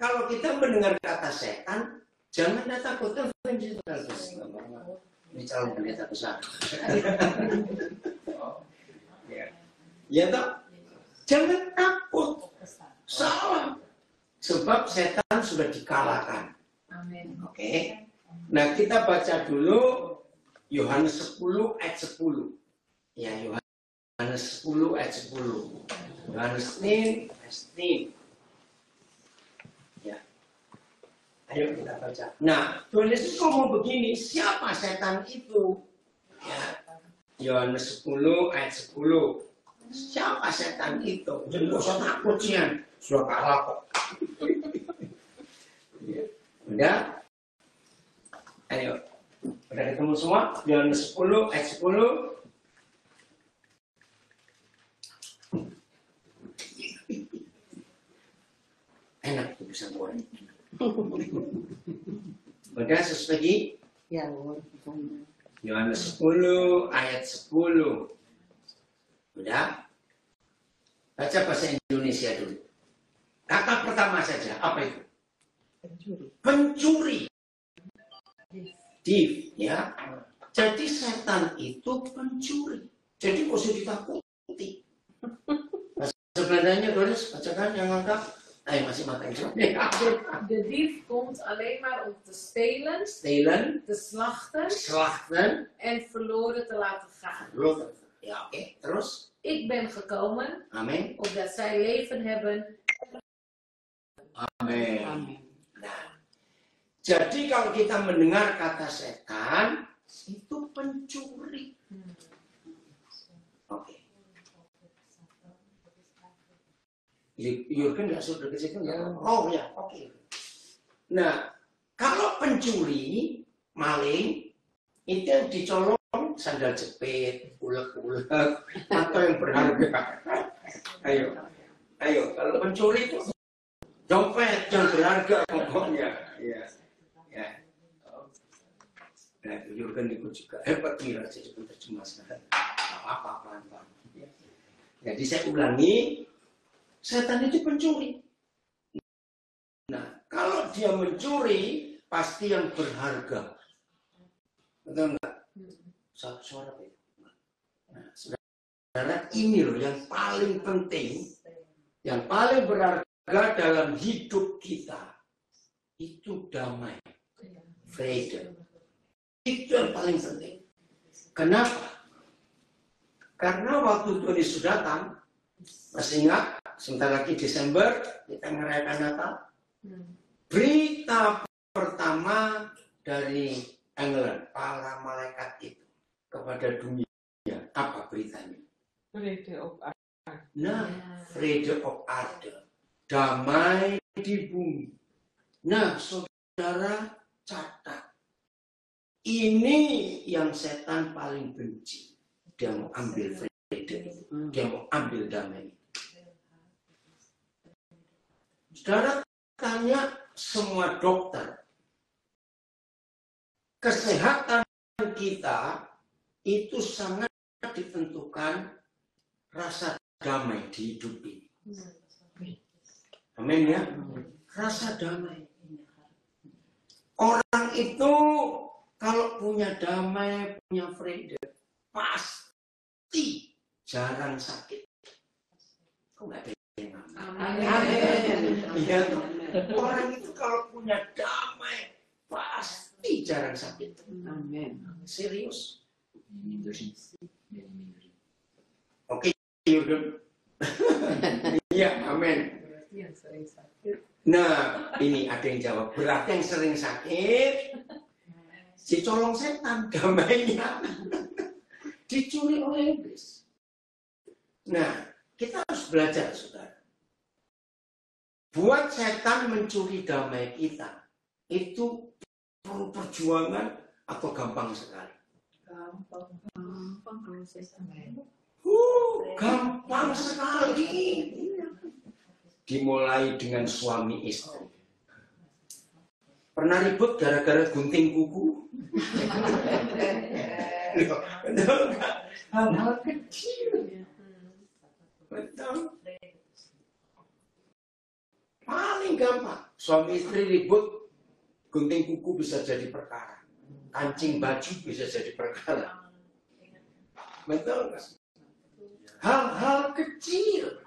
kalau kita mendengar kata setan, jangan takutkan. Ini calon pendeta besar. Ya toh? Jangan takut. Salah. Sebab setan sudah dikalahkan. Amin. Oke. Nah, kita baca dulu Yohanes 10 ayat 10. Ya, Yohanes 10 ayat 10. Yohanes 10 ayat 10. Ya. Ayo kita baca. Nah, Tuhan Yesus ngomong begini, siapa setan itu? Ya. Yohanes 10 ayat 10. Siapa setan itu? Jadi gak usah takut sih, sudah kalah kok. Udah? Ayo. Udah ketemu semua? Yohanes 10 ayat 10. Enak tuh bisa goreng. Udah sesuai lagi? Ya, Yohanes 10 ayat 10. Udah? Baca bahasa Indonesia dulu. Kata pertama saja, apa itu? Pencuri. Thief, ya. Jadi setan itu pencuri. Jadi kok usah ditakuti. Bahasa Belandanya, Doris, bacakan yang lengkap. Ayo masih makan juga. De dief komt alleen maar om te stelen, Stelen, te slachten slachten, en verloren te laten gaan. verloren. Ja, oké. Terus? Ik ben gekomen Amin. opdat zij leven hebben. Amin. Nah, jadi kalau kita mendengar kata setan, itu pencuri. Oke. Jurgen nggak sudah ke situ ya? Oh ya, oke. Nah, kalau pencuri, maling, itu yang dicolong sandal jepit, ulek-ulek, atau yang berharga. Ayo, kalau pencuri itu dompet yang berharga pokoknya. Ya. Nah, Jurgen itu juga hebat nih, jadi penerjemahkan. Apa pelan-pelan. Jadi saya ulangi. Setan itu pencuri. Nah, kalau dia mencuri, pasti yang berharga. Betul enggak? Satu suara beda. Nah, saudara, ini loh yang paling penting, yang paling berharga dalam hidup kita. Itu damai. Freedom. Itu yang paling penting. Kenapa? Karena waktu Tuhan Yesus datang, masih ingat? Sebentar lagi Desember, kita merayakan Natal. Berita pertama dari England, para malaikat itu kepada dunia. Apa beritanya? Vrede op aarde. Nah, vrede op aarde. Damai di bumi. Nah, saudara catat. Ini yang setan paling benci. Dia mau ambil vrede. Dia mau ambil damai. Saudara tanya semua dokter, kesehatan kita itu sangat ditentukan rasa damai di hidup ini. Amin ya? Rasa damai. Orang itu kalau punya damai, punya freedom, pasti jarang sakit. Kok nggak ada? Amin. Ya, orang itu kalau punya damai pasti jarang sakit. Amin. Serius. Oke, Jurgen. Iya, amin. Nah, ini ada yang jawab. Berarti yang sering sakit, si colong setan damainya dicuri oleh iblis. Nah, kita harus belajar, saudara. Buat setan mencuri damai kita, itu perlu perjuangan atau gampang sekali? Gampang sekali. Dimulai dengan suami istri. Pernah ribut gara-gara gunting kuku? Betul nggak? Hal-hal kecil. Betul. Paling gampang. Suami istri ribut, gunting kuku bisa jadi perkara. Kancing baju bisa jadi perkara. Betul nggak? Hal-hal kecil.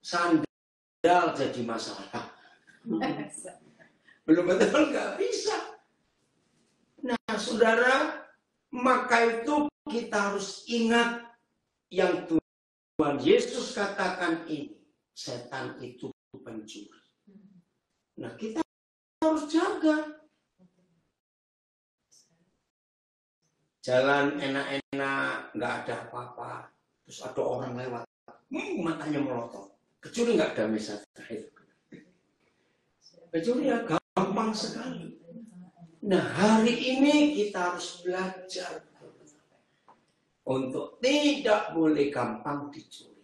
Sandal jadi masalah. Belum betul nggak bisa. Nah, saudara, maka itu kita harus ingat yang Tuhan Yesus katakan ini. Setan itu pencuri. Nah, kita harus jaga. Jalan enak-enak, nggak ada apa-apa. Terus ada orang lewat, matanya melotot. Pencuri nggak damai sejahtera itu. Pencuri ya gampang sekali. Nah, hari ini kita harus belajar untuk tidak boleh gampang dicuri.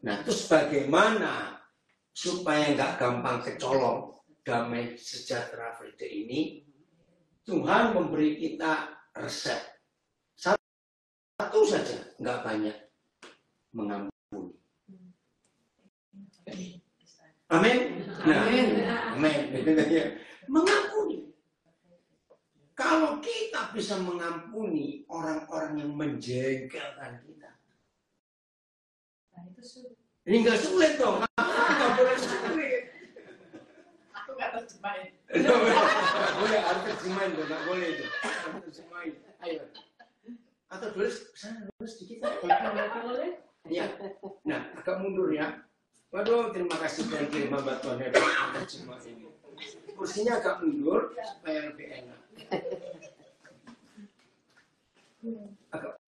Nah, terus bagaimana supaya nggak gampang kecolong damai sejahtera Friday ini? Tuhan memberi kita resep. Satu saja, nggak banyak. Mengampuni. Amin. Nah, amin. Mengampuni. Kalau kita bisa mengampuni orang-orang yang menjengkelkan kita, ini nggak sulit dong. Nggak boleh sulit. Aku nggak terjemahin. Nggak boleh, harus terjemahin dong. Nggak boleh itu. Harus terjemahin. Ayo. Atau tulis sana sedikit. Boleh? Ya. Nah, agak mundur ya. Waduh, terima kasih dari kiriman bantuannya terjemah ini. Kursinya agak mundur supaya lebih enak.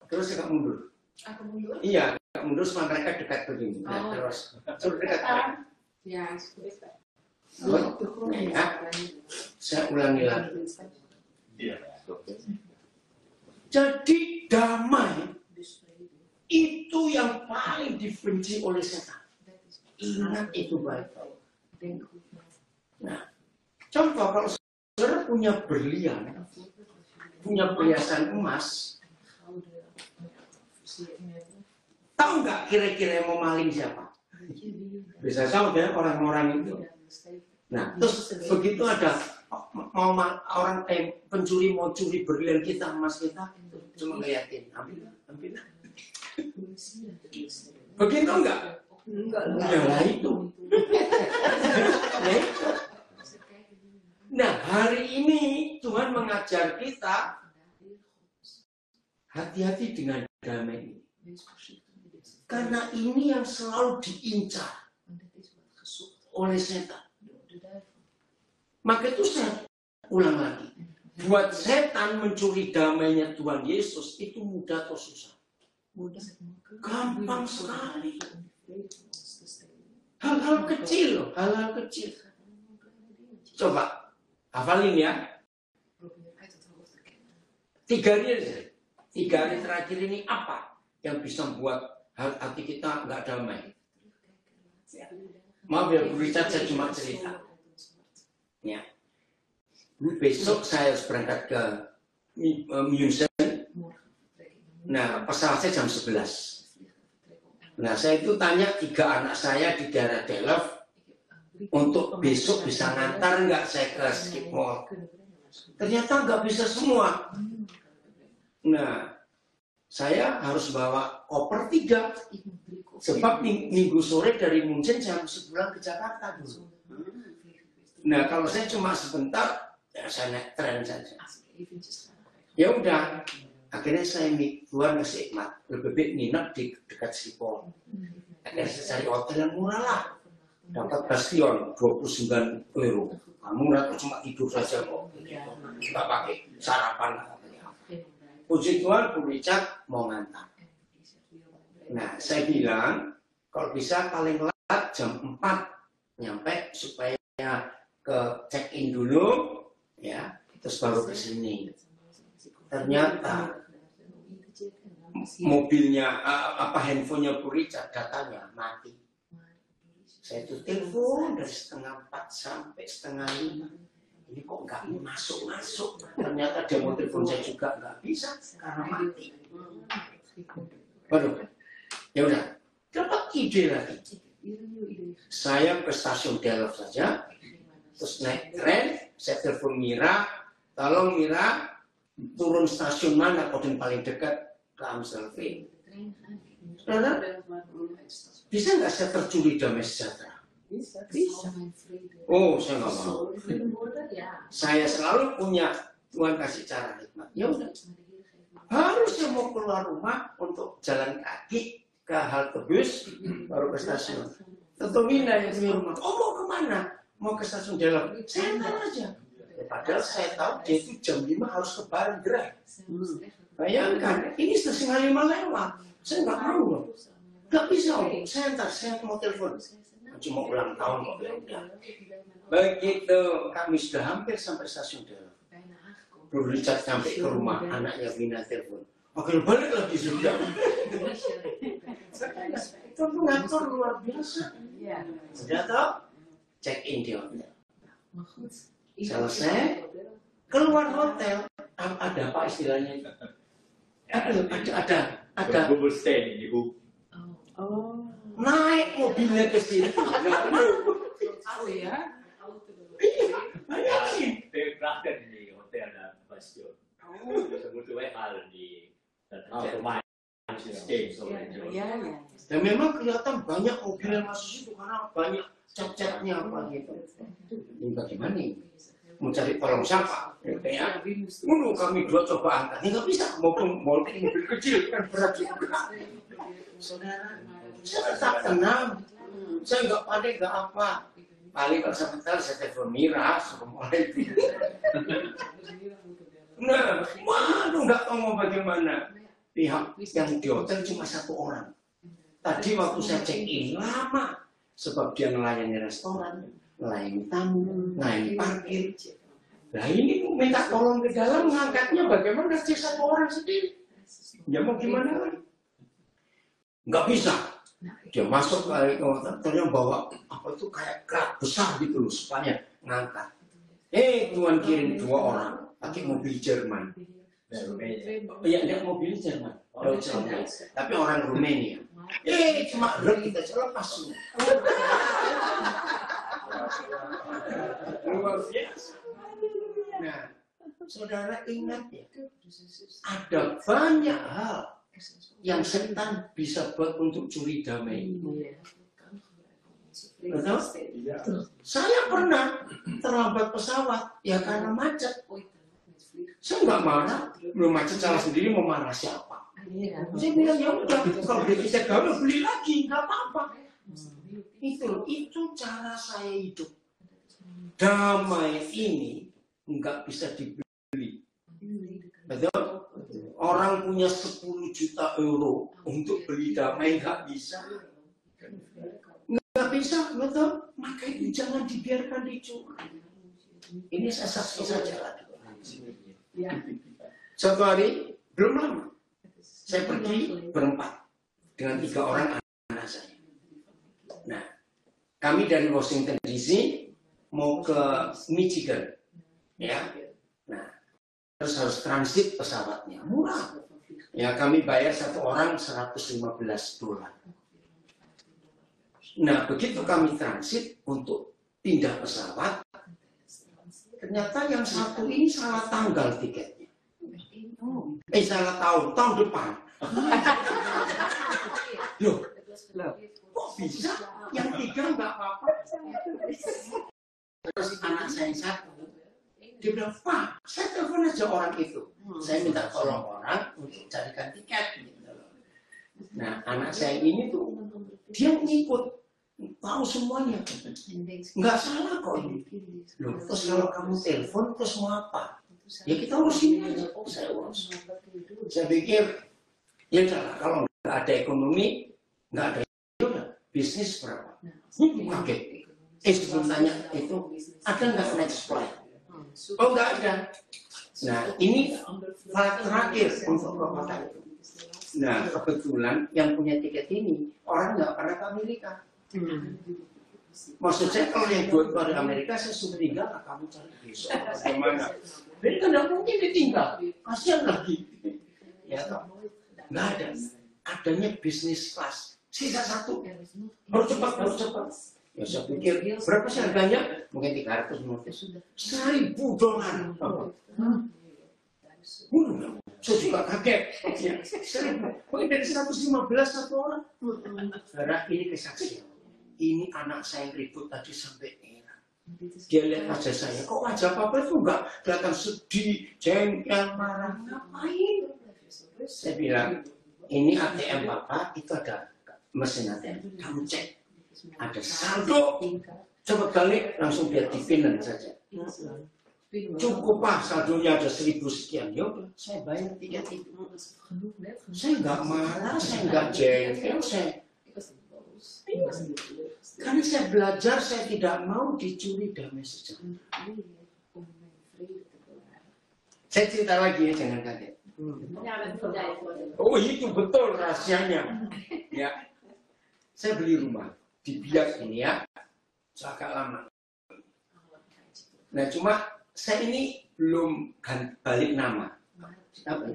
Terus agak mundur. Aku mundur. Iya, agak mundur supaya mereka dekat begini. Nah, terus suruh dekat. Ya, Ya. Saya ulangi lagi. Jadi damai itu yang paling dibenci oleh setan. Ingat itu baik-baik. Nah, contoh kalau saudara punya berlian, punya perhiasan emas, tahu nggak kira-kira yang mau maling siapa? Bisa tahu ya orang-orang itu. Nah, terus begitu ada orang pencuri mau curi berlian kita, emas kita, cuma ngeliatin, ambil. Begitu enggak? Enggak lah itu. Nah, hari ini Tuhan mengajar kita hati-hati dengan damai ini. Karena ini yang selalu diincar oleh setan. Maka itu saya ulang lagi. Buat setan mencuri damainya Tuhan Yesus itu mudah atau susah? Mudah. Gampang sekali. Hal-hal kecil loh, hal-hal kecil. Coba hafalin ya. 3 hari terakhir ini apa yang bisa membuat hati kita nggak damai? Maaf ya, Bu Richard, saya cuma cerita. Ya. Besok saya harus berangkat ke München. Nah, pesawat saya jam 11. Nah, saya itu tanya 3 anak saya di daerah Delft untuk besok bisa ngantar nggak saya ke Schiphol. Ternyata nggak bisa semua. Nah, saya harus bawa koper 3. Sebab minggu sore dari München saya mesti pulang ke Jakarta dulu. Nah, kalau saya cuma sebentar, ya saya naik tren saja. Ya udah, akhirnya saya Tuhan ngasih hikmat. Lebih baik nginep di dekat Schiphol. Akhirnya saya cari hotel yang murah lah. Dapat bastion 29 euro. Murah tuh cuma tidur saja kok. Nggak pakai sarapan. Puji Tuhan, Bu Richard mau ngantar. Nah, saya bilang, kalau bisa paling lambat jam 4 nyampe supaya ke check-in dulu, ya, terus baru ke sini. Ternyata mobilnya, handphonenya Bu Richard, datanya mati. Saya itu telepon dari 3:30 sampai 4:30. Ini kok nggak masuk. Ternyata dia mau telepon saya juga nggak bisa karena mati. Waduh, ya udah, dapat ide lagi. Saya ke stasiun Delft saja, terus naik tren, saya telepon Mira, tolong Mira, turun stasiun mana yang paling dekat ke Amstelveen. Saudara, bisa nggak saya tercuri damai sejahtera? Bisa. Oh, saya nggak mau. Saya selalu punya Tuhan kasih cara hikmat. Ya udah. Harusnya mau keluar rumah untuk jalan kaki ke halte bus, baru ke stasiun. Tentu Mina yang punya rumah. Oh, mau kemana? Mau ke stasiun Delft. Saya tahu aja. Padahal saya tahu dia itu jam 5 harus ke Barendrecht. Bayangkan, ini setengah 5 lewat. Saya nggak mau loh. Nggak bisa. Saya mau telepon. Cuma ulang tahun kok. Begitu kami sudah hampir sampai stasiun Delft. Bro Richard sampai ke rumah, anaknya Vina telepon. Oke, balik lagi sudah. Itu pengatur luar biasa. Sudah tahu? Check in di hotel. Selesai, keluar hotel. Ada apa istilahnya? Ada. Bubur stand di buku. Naik mobilnya ke sini. Oh ya? Iya, bayangin. Praktek di hotel dan stasiun. Sebetulnya hal di otomatis stasiun. Ya. Dan memang kelihatan banyak mobil yang masuk situ karena banyak cat-catnya apa gitu. Ini bagaimana ini? Mau cari tolong siapa? Ya, dulu kami dua coba angkat. Nggak bisa, mobil kecil kan berat juga. Saudara, saya tetap tenang. Saya nggak panik, nggak apa. Paling kalau sebentar saya telepon Mira, Assalamualaikum. Nah, waduh nggak tahu mau bagaimana. Pihak yang di hotel cuma satu orang. Tadi waktu saya check in lama, sebab dia melayani restoran, melayani tamu, melayani parkir. Nah ini minta tolong ke dalam, ngangkatnya bagaimana sih satu orang sendiri? Ya mau gimana lagi? Nggak bisa. Dia masuk ke hotel, ternyata bawa apa itu kayak kerak besar gitu loh, supaya ngangkat. Tuhan kirim 2 orang pakai mobil Jerman. Iya, ada mobil Jerman. Tapi orang Rumania. Cuma kita lepas semua. Luar biasa. Nah, saudara ingat ya, ada banyak hal yang setan bisa buat untuk curi damai. Betul? Saya pernah terlambat pesawat ya karena macet. Saya nggak marah, belum macet salah sendiri, mau marah siapa? Saya bilang ya udah, kalau dia bisa gaul beli lagi, nggak apa-apa. Itu cara saya hidup. Damai ini nggak bisa dibeli. Betul? Orang punya 10 juta euro untuk beli damai nggak bisa. Nggak bisa, betul? Maka itu jangan dibiarkan dicuri. Ini saya saksi saja lagi. Suatu hari, belum lama, saya pergi berempat dengan 3 orang anak saya. Nah, kami dari Washington DC mau ke Michigan, ya. Nah, terus harus transit pesawatnya, murah. Ya, kami bayar satu orang $115. Nah, begitu kami transit untuk pindah pesawat, ternyata yang satu ini salah tanggal tiketnya. Salah tahun depan. Loh, kok bisa? Yang 3 nggak apa-apa. Terus anak saya yang satu, dia bilang, Pak, saya telepon aja orang itu. Saya minta tolong orang untuk carikan tiket. Nah, anak saya ini tuh, dia ngikut, tahu semuanya. Nggak salah kok ini. Loh, terus kalau kamu telepon, terus mau apa? Ya kita urus ini aja. Saya urus. Saya pikir, ya udah, kalau nggak ada ekonomi, nggak ada bisnis berapa? Kaget. Sebelum tanya itu, ada nggak next flight? Oh nggak ada. Nah ini flight terakhir untuk ke kota itu. Nah kebetulan yang punya tiket ini orang nggak pernah ke Amerika. Maksud saya kalau yang buat ke Amerika saya sudah tinggal, kamu cari besok bagaimana? Jadi kan nggak mungkin ditinggal, kasihan lagi. Ya toh, nggak ada. Adanya bisnis kelas sisa 1. Harus cepat. Ya saya pikir, berapa sih harganya? Mungkin 350. $1.000. Saya juga kaget. Ya, 1.000. Mungkin dari 115 satu orang. Saudara, ini kesaksian. Ini anak saya yang ribut tadi sampai era. Dia lihat wajah saya. Kok wajah papa itu enggak kelihatan sedih, jengkel, marah. Ngapain? Saya bilang, ini ATM papa, itu ada mesin ATM. Kamu cek. Ada saldo, coba balik langsung dia dipindah saja. Cukup pak, saldonya ada 1.000 sekian. Yuk, saya bayar tiket itu. Saya nggak marah, saya nggak jengkel, karena saya belajar, saya tidak mau dicuri damai sejahtera. Saya cerita lagi ya, jangan kaget. Oh itu betul rahasianya. Ya, saya beli rumah di Biak ini ya, agak lama. Nah cuma saya ini belum balik nama.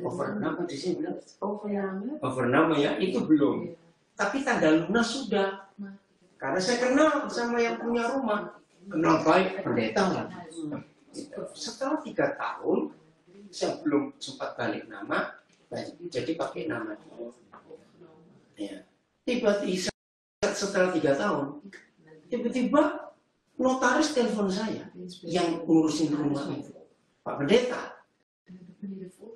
Over nama di sini bilang. Over nama ya, itu belum. Tapi tanda lunas sudah. Karena saya kenal sama yang punya rumah, kenal baik pendeta lah. Setelah 3 tahun, saya belum sempat balik nama, jadi pakai nama. Ya. Tiba-tiba setelah 3 tahun, tiba-tiba notaris telepon saya yang ngurusin rumah itu. Pak Pendeta,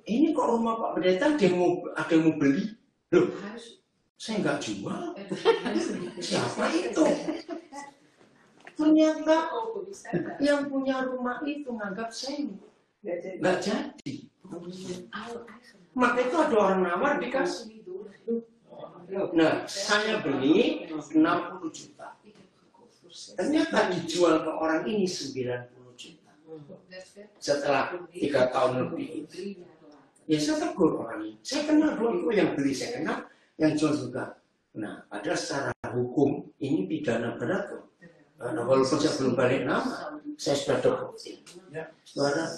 ini kok rumah Pak Pendeta ada yang mau beli? Loh, saya nggak jual. Siapa itu? Ternyata yang punya rumah itu nganggap saya nggak jadi. Maka itu ada orang nawar dikasih. Nah, saya beli 60 juta. Ternyata dijual ke orang ini 90 juta. Setelah 3 tahun lebih. Ya saya tegur orang ini. Saya kenal dulu yang beli, saya kenal. Yang jual juga. Nah, padahal secara hukum ini pidana berat kok. Nah, walaupun saya belum balik nama, saya sudah terbukti. Suara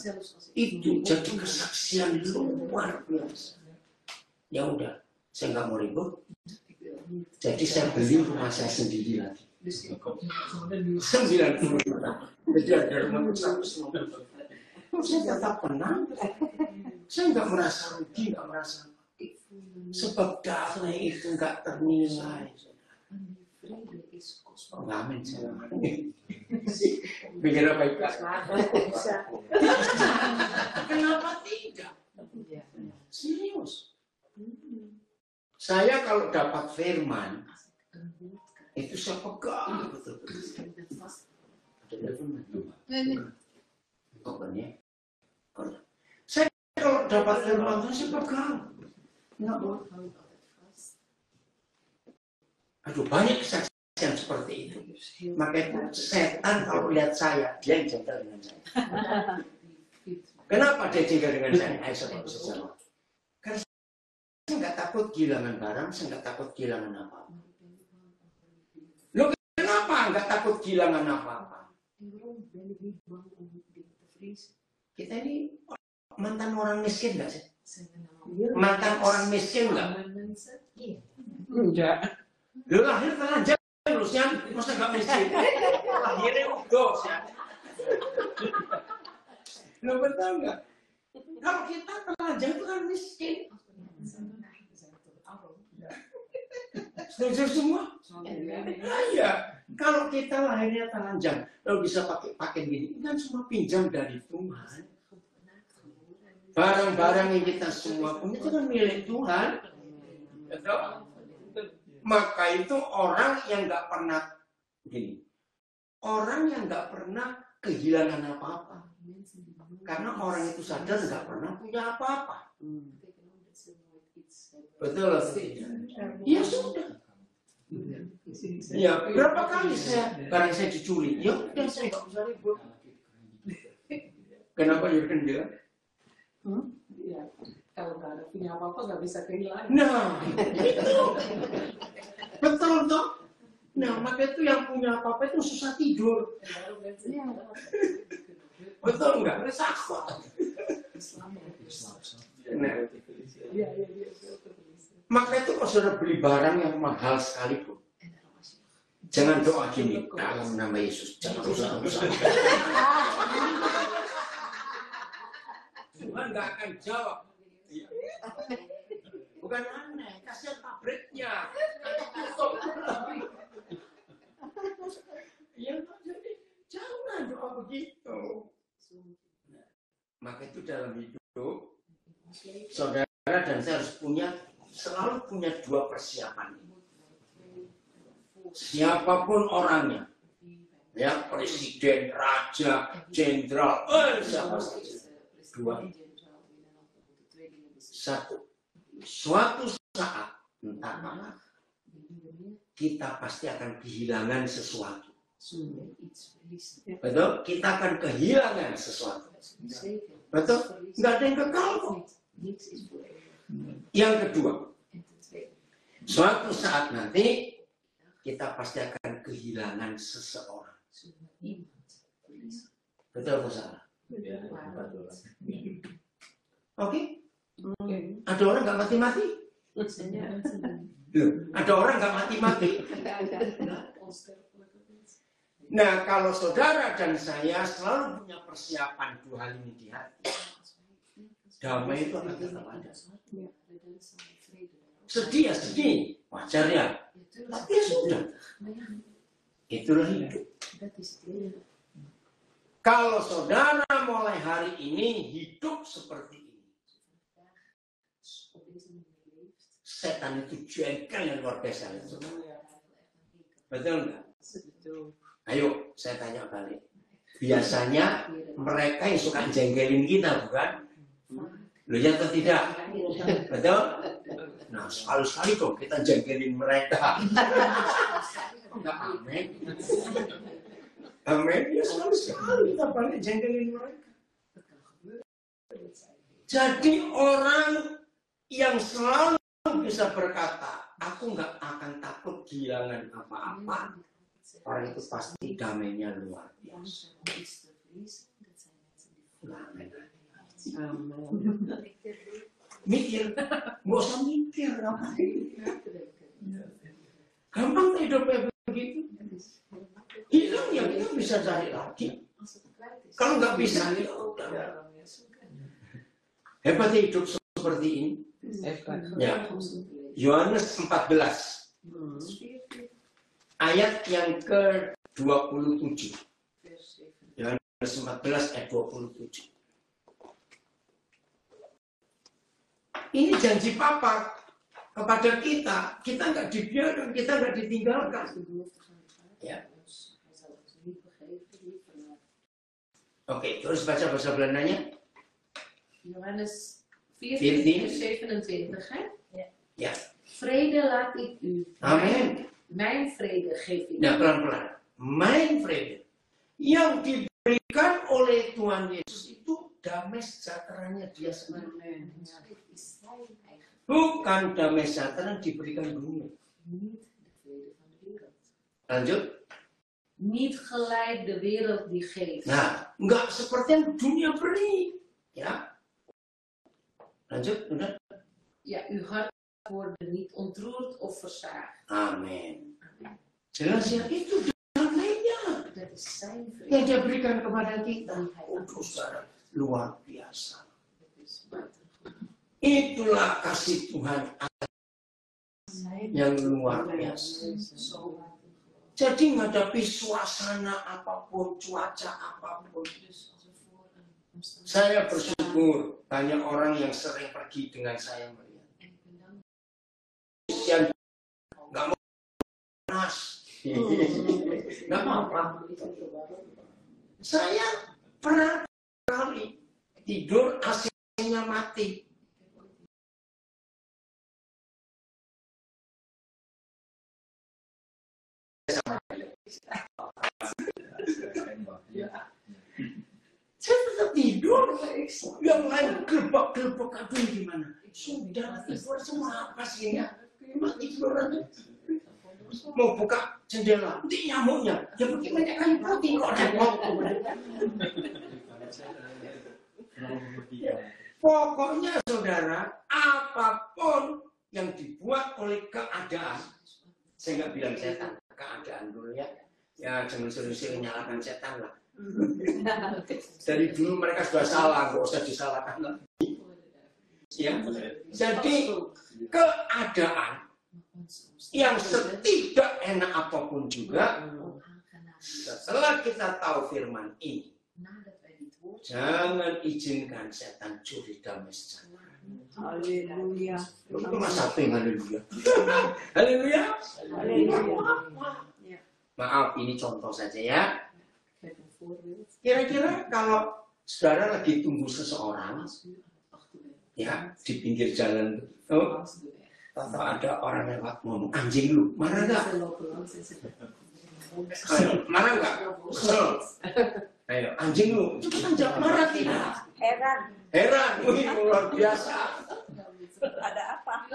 itu jadi kesaksian luar biasa. Ya udah, saya nggak mau ribut. Jadi saya beli rumah saya sendiri lagi. 90 juta. Jadi ada rumah 150. Saya tetap tenang. Saya nggak merasa rugi, nggak merasa. Sebab damai itu nggak ternilai. Amin. Pikir apa itu? Kenapa tidak? Serius. Saya kalau dapat firman, itu saya pegang betul-betul. Saya kalau dapat firman itu saya pegang. Aduh, banyak kesaksian seperti itu. Maka itu setan kalau lihat saya, dia yang jengkel dengan saya. Kenapa dia jengkel dengan saya? Ayo saya bisa jawab. Karena saya nggak takut kehilangan barang, saya nggak takut kehilangan apa-apa. Loh, kenapa nggak takut kehilangan apa-apa? Kita ini mantan orang miskin nggak sih? Mantan orang miskin nggak? Enggak. Lu lahir telanjang terusnya, masa nggak miskin? Lahirnya udos ya. Lu betul nggak? Kalau kita telanjang itu kan miskin. Setuju semua? Iya. Kalau kita lahirnya telanjang, lalu bisa pakai pakaian gini, kan semua pinjam dari Tuhan. Barang-barang yang kita semua punya itu kan milik Tuhan. Betul? Maka itu orang yang nggak pernah gini, orang yang nggak pernah kehilangan apa-apa, karena orang itu sadar nggak pernah punya apa-apa. Betul? Ya sudah. Ya berapa kali barang saya dicuri, ya udah saya nggak usah ribut. Kenapa Jurgen bilang? Ya, kalau nggak ada punya apa-apa nggak bisa kehilangan. Nah, itu betul toh. Nah, maka itu yang punya apa-apa itu susah tidur. Betul nggak? Resah. Nah, Maka itu kalau saudara beli barang yang mahal sekalipun, jangan doa gini, dalam nama Yesus, jangan rusak-rusak. Tuhan nggak akan jawab. Bukan aneh, kasihan pabriknya. Ya, jadi jangan doa begitu. Maka itu dalam hidup, saudara dan saya harus selalu punya dua persiapan. Siapapun orangnya, ya presiden, raja, jenderal, siapa saja. Dua. Satu, suatu saat, entah kapan, kita pasti akan kehilangan sesuatu. Betul? Kita akan kehilangan sesuatu. Betul? Nggak ada yang kekal kok. Yang kedua, suatu saat nanti kita pasti akan kehilangan seseorang. Betul atau salah? Oke? Ada orang nggak mati-mati? Ada orang nggak mati-mati? Nah, kalau saudara dan saya selalu punya persiapan dua hal ini di hati, damai itu akan tetap ada. Sedih ya sedih, wajar ya. Tapi ya sudah, itulah hidup. Kalau saudara mulai hari ini hidup seperti ini, setan itu jengkel yang luar biasa. Betul nggak? Ayo, saya tanya balik. Biasanya mereka yang suka jengkelin kita, bukan? Loh ya atau tidak? Betul? Nah, sekali-sekali dong kita jengkelin mereka. Enggak amin. Amin, ya sekali-sekali kita balik jengkelin mereka. Jadi orang yang selalu bisa berkata, aku nggak akan takut kehilangan apa-apa, orang itu pasti damainya luar biasa. Mikir, nggak usah mikir, gampang hidupnya begitu. Hilang ya kita bisa cari lagi. Kalau nggak bisa, ya udah. Hebat hidup seperti ini. Ya, Yohanes 14 ayat yang ke-27. Yohanes 14 ayat 27. Ini janji Papa kepada kita. Kita nggak dibiarkan, kita nggak ditinggalkan. Ya. Oke, terus baca bahasa Belandanya. Johannes 14, vers 27, hè? Ja. Vrede laat ik u. Amin. Mijn vrede geef ik u. Nah, pelan-pelan. Mijn vrede. Yang diberikan oleh Tuhan Yesus itu damai sejahteranya dia sendiri. Bukan damai sejahtera yang diberikan dunia. Lanjut. Niet gelijk de wereld die geeft. Nah, enggak seperti yang dunia beri. Ya. Lanjut, benar. Ja, uw hart worden niet ontroerd of versaagd. Amin. Jelas ya, itu damainya. Dat is zijn vrede. Yang dia berikan kepada kita. Oh, saudara, luar biasa. Itulah kasih Tuhan yang luar biasa. Jadi menghadapi suasana apapun, cuaca apapun, saya bersyukur banyak orang yang sering pergi dengan saya melihat. Yang nggak mau panas, nggak apa-apa. Saya pernah kali tidur AC-nya mati. Saya tetap tidur, yang lain gelbak-gelbak, aduh gimana? Sudah tidur semua apa sih ya? Mati tiduran. Mau buka jendela, nanti nyamuknya. Ya bagaimana kayu putih kok repot. Pokoknya saudara, apapun yang dibuat oleh keadaan. Saya nggak bilang setan, keadaan dulu ya. Ya jangan sering-sering nyalakan setan lah. Dari dulu mereka sudah salah, nggak usah disalahkan lagi. Ya, jadi keadaan yang setidak enak apapun juga, setelah kita tahu firman ini, jangan izinkan setan curi damai sejahtera. Haleluya. Itu masa apa yang haleluya? Haleluya. Maaf, ini contoh saja ya. Kira-kira kalau saudara lagi tunggu seseorang, ya di pinggir jalan, oh, atau ada orang lewat ngomong anjing lu, marah nggak? Ayo, marah nggak? Kesel. Ayo, anjing lu, itu kan jangan marah tidak? Heran, wih luar biasa. Ada apa?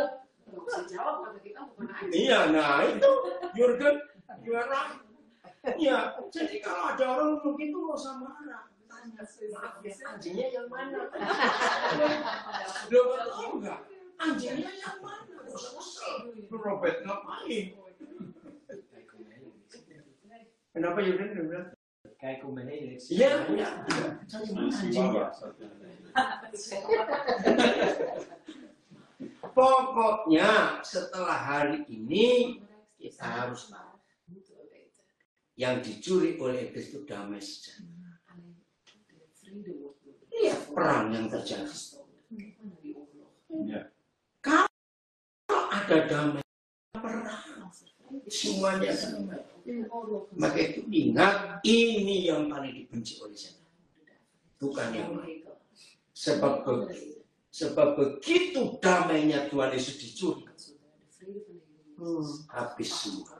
Iya, nah itu Jurgen, juara. Iya, jadi kalau ada orang mungkin itu nggak usah marah. Tanya, maaf ya, anjingnya yang mana? Sudah tahu nggak? Anjingnya yang mana? Robert ngapain? Kenapa Jurgen? Kayak komennya. Iya, iya. Anjingnya. Pokoknya setelah hari ini kita harus tahu yang dicuri oleh iblis itu damai sejahtera. Lihat perang yang terjadi. Kalau ada damai perang, semuanya damai. Maka itu ingat, ini yang paling dibenci oleh setan, bukan yang lain. Sebab begitu damainya Tuhan Yesus dicuri, habis semua.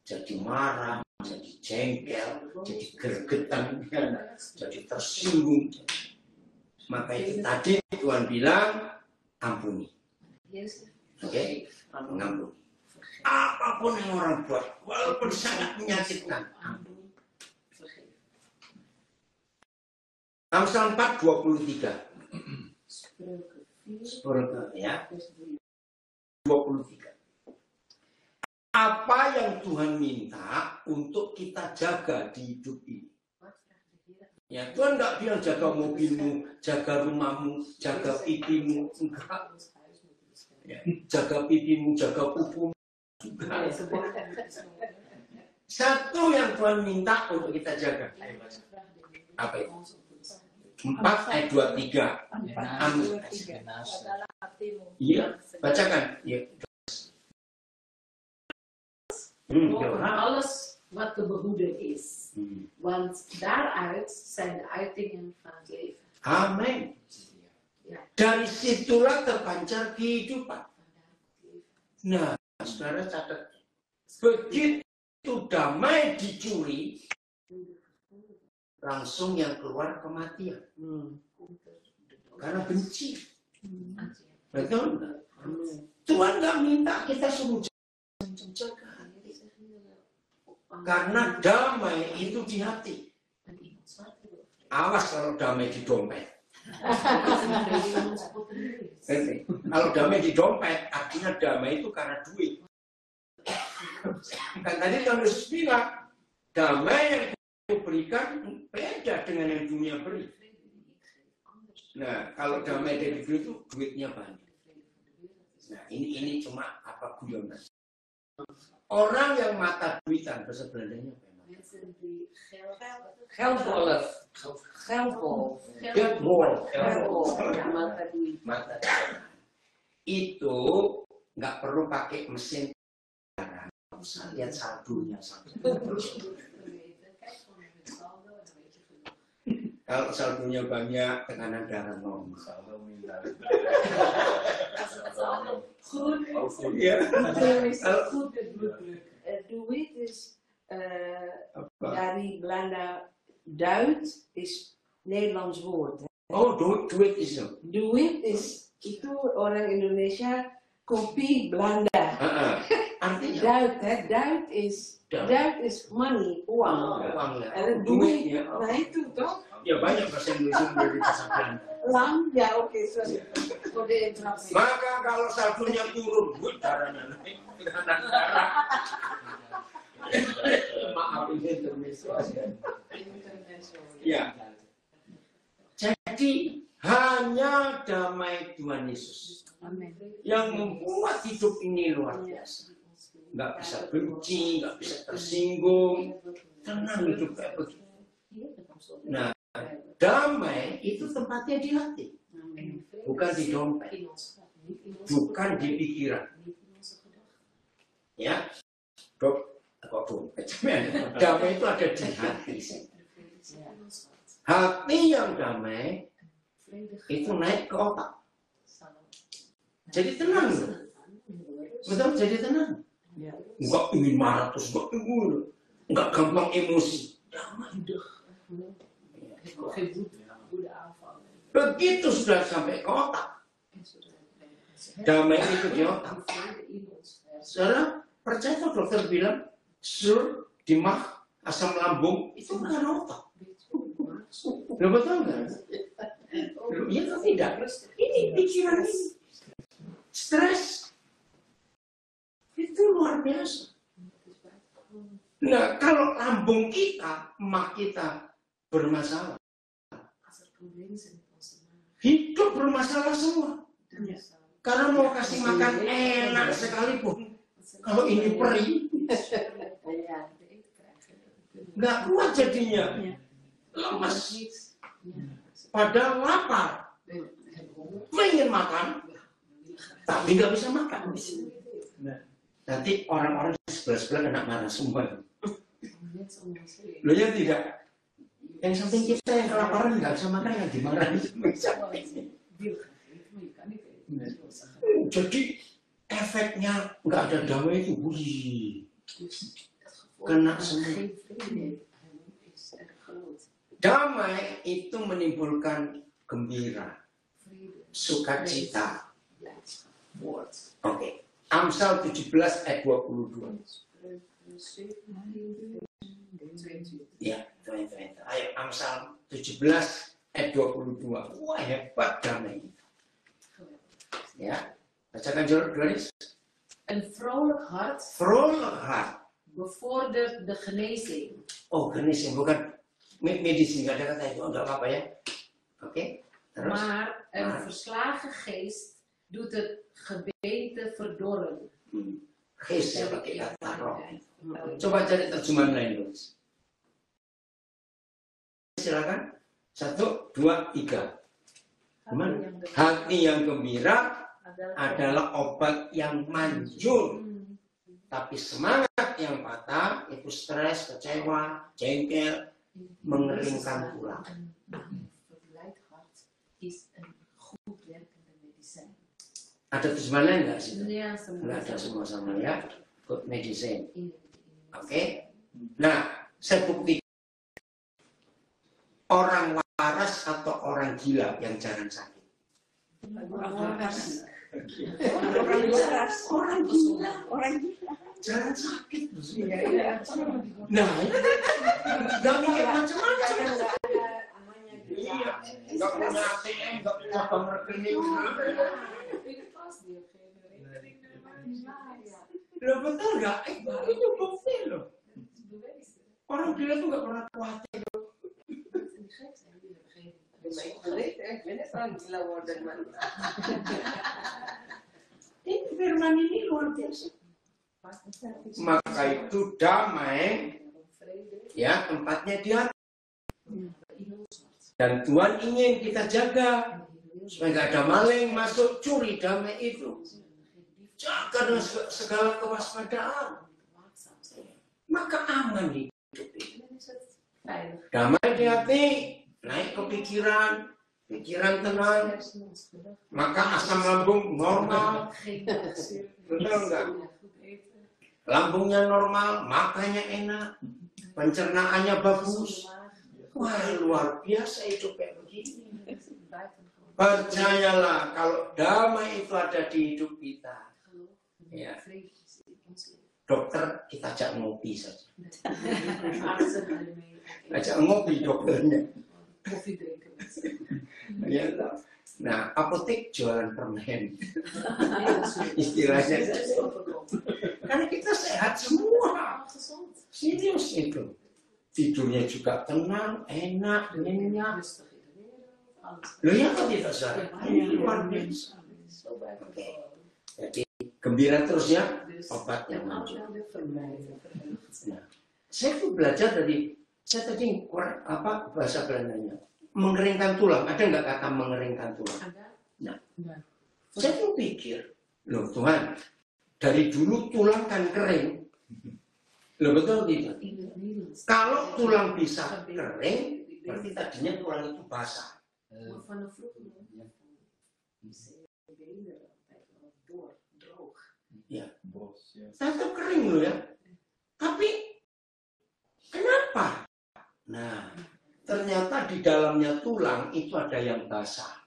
Jadi marah, jadi jengkel, jadi gergetan, jadi tersinggung. Maka itu tadi Tuhan bilang, ampuni. Oke? Mengampuni. Apapun yang orang buat, walaupun sangat menyakitkan, ampuni. Amsal 4:23. Ya. 23. Apa yang Tuhan minta untuk kita jaga di hidup ini? Ya, Tuhan nggak bilang jaga mobilmu, jaga rumahmu, jaga pipimu, enggak. Ya, jaga pipimu, jaga pupumu. Satu yang Tuhan minta untuk kita jaga. Apa itu? 4 ayat 23. Iya, bacakan. Iya. Alles wat te behoeden is. Want daaruit zijn de uitingen van het leven. Amin. Dari situlah terpancar kehidupan. Nah, saudara catat. Begitu damai dicuri, langsung yang keluar kematian. Karena benci. Betul nggak? Tuhan nggak minta kita suruh jaga. Karena damai itu di hati. Awas kalau damai di dompet. Kalau damai di dompet, artinya damai itu karena duit. Kan tadi Tuhan Yesus bilang, damai yang diberikan beda dengan yang dunia beri. Nah, kalau damai dari duit itu duitnya banyak. Nah, ini cuma apa guyonan. Orang yang mata duitan bahasa Belandanya apa? Geldwolf. Mata duit. Mata itu nggak perlu pakai mesin. Usah lihat saldonya saja. Kalau saldonya banyak, tekanan darah normal. Goed. Ya. Goed de bloeddruk. Duit is dari Belanda. Duit is Nederlands woord. Oh, duit itu. Duit is itu orang Indonesia kopi Belanda. artinya Doubt is money, uang. uang ya. Duit. ya. Nah itu toh. Ya banyak bahasa Indonesia dari bahasa Belanda. Ya oke, sorry. Kode interaksi. Maka kalau saldonya turun, darahnya naik. Maaf ini intermezzo. Ya. Jadi hanya damai Tuhan Yesus Amin. yang membuat hidup ini luar biasa. Nggak bisa benci, nggak bisa tersinggung, tenang hidup kayak begitu. Nah, damai itu tempatnya di hati, bukan di dompet, bukan di pikiran. Ya, kok dompet? Damai itu ada di hati. Hati yang damai itu naik ke otak. Jadi tenang. Betul, jadi tenang. Enggak ingin marah terus, enggak gampang emosi. Damai. Begitu sudah sampai ke otak. Damai itu di otak. Saudara, percaya tuh dokter bilang, sur, dimah, asam lambung, itu bukan otak. Lo betul nggak? Iya atau tidak? Ini pikiran ini. Stres. Itu luar biasa. Nah, kalau lambung kita, emak kita bermasalah. Hidup bermasalah semua. Karena mau kasih makan enak sekalipun. Kalau ini perih, nggak kuat jadinya. Lemas. Padahal lapar. Pengen makan, tapi nggak bisa makan. Nanti orang-orang di sebelah-sebelah kena marah semua. Loh ya tidak. Yang samping kita yang kelaparan nggak bisa makan, yang dimarahin. Jadi efeknya nggak ada damai itu, kena semua. Damai itu menimbulkan gembira, sukacita. Oke. Amsal 17 ayat 22. Ya, teman-teman. Ayo Amsal 17 ayat 22. Wah, hebat damai. Ya, bacakan Joris. Een vrolijk hart Vrolijk hart. bevordert de genezing. Oh, genezing, bukan medische, nggak ada kata itu, nggak apa-apa ya. Oke, terus. Maar een verslagen geest doet het gebeente verdorren. Geest ya pakai kata roh. Coba cari terjemahan lain, Louis. Silakan. 1, 2, 3. Hati yang gembira adalah obat yang manjur. Tapi semangat yang patah itu stres, kecewa, jengkel, mengeringkan tulang. Ada terjemahan lain nggak sih? Nggak ada, semua sama ya. Good medicine. Oke. Nah, saya bukti orang waras atau orang gila yang jarang sakit. Orang waras. Orang gila. Jarang sakit. Nah, itu nggak mikir macam-macam. Iya, nggak punya ATM, nggak punya bank rekening. Loh betul nggak? Itu bukti loh. Orang gila tuh nggak pernah khawatir. Ini firman ini luar biasa. Maka itu damai, ya tempatnya di hati. Dan Tuhan ingin kita jaga supaya nggak ada maling masuk curi damai itu. Jaga dengan segala kewaspadaan. Maka aman hidup ini. Damai di hati, naik ke pikiran tenang. Maka asam lambung normal. Betul enggak? Lambungnya normal, makannya enak, pencernaannya bagus. Wah, luar biasa hidup kayak begini. Percayalah kalau damai itu ada di hidup kita. Ya. Dokter kita ajak ngopi saja. Artsen alleen. Ajak ngopi dokternya. Koffie drinken met ze. Ya, nah, apotek jualan permen. Ja, Istilahnya. dat is overkomen. Karena kita sehat semua. Gezond. Serius itu. Tidurnya juga tenang, enak, nyenyak. Rustig in de wereld. Alles. Loh ya kok tidak salah? Ini luar biasa. Zo bij elkaar. Jadi gembira terus ya. Dus Obat yang en maju. altijd vermijden, verheugd. Nah, saya tuh belajar dari, saya tadi apa bahasa Belandanya, mengeringkan tulang. Ada nggak kata mengeringkan tulang? Ada. Saya tuh pikir, loh Tuhan, dari dulu tulang kan kering. Loh betul tidak? In het Nederlands. Kalau tulang bisa kering, berarti tadinya tulang itu basah. Maar vanaf vroeger is de benen altijd wel droog. Saya tuh kering loh ya. Tapi kenapa? Nah, ternyata di dalamnya tulang itu ada yang basah.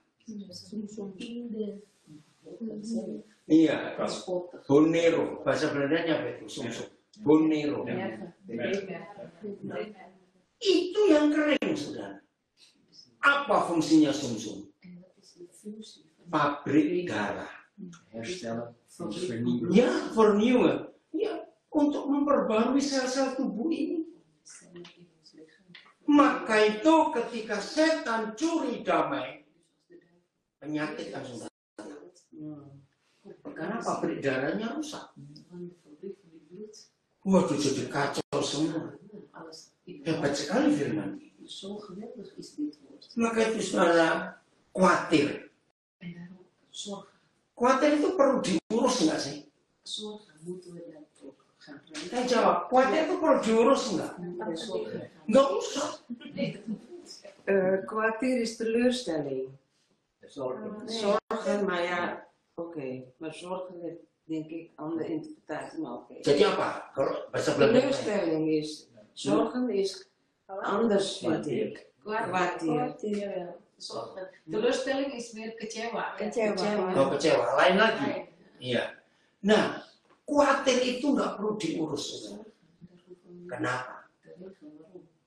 Soms in de Iya, transporter. bonero. Bahasa Belandanya apa itu? Sumsum. Bonero. Merken, de beenmerken. Itu yang kering, saudara. Apa fungsinya sumsum? En dat is de functie van Pabrik darah. Herstellen, fabriek. vernieuwen. Ya, vernieuwen. Ya, untuk memperbarui sel-sel tubuh ini. Cellen in ons lichaam. Maka itu ketika setan curi damai, Dus als de duivel penyakit langsung datang. op Karena elkaar pabrik darahnya rusak. van de fabriek van die bloed. Waduh, jadi kacau semua. Alles in Hebat sekali firman. Zo geweldig is dit woord. Maka itu saudara khawatir. En daarom zorgen. Khawatir itu perlu diurus nggak sih? Zorgen moeten we daar ook gaan brengen. Saya jawab, khawatir itu perlu diurus nggak? Moeten we zorgen gaan. Nggak usah. Nee, dat hoeft niet. Kwartier is teleurstelling. Zorgen. Zorgen, maar ja, oké. Maar zorgen is denk ik andere interpretatie, maar oké. Jadi apa? Kalau bahasa Belanda? Teleurstelling is, zorgen is anders vind ik. Kwartier. Ja, zorgen. Teleurstelling is meer kecewa. Oh, kecewa. Lain lagi. Iya. Nah, khawatir itu nggak perlu diurus. Saudara. Kenapa?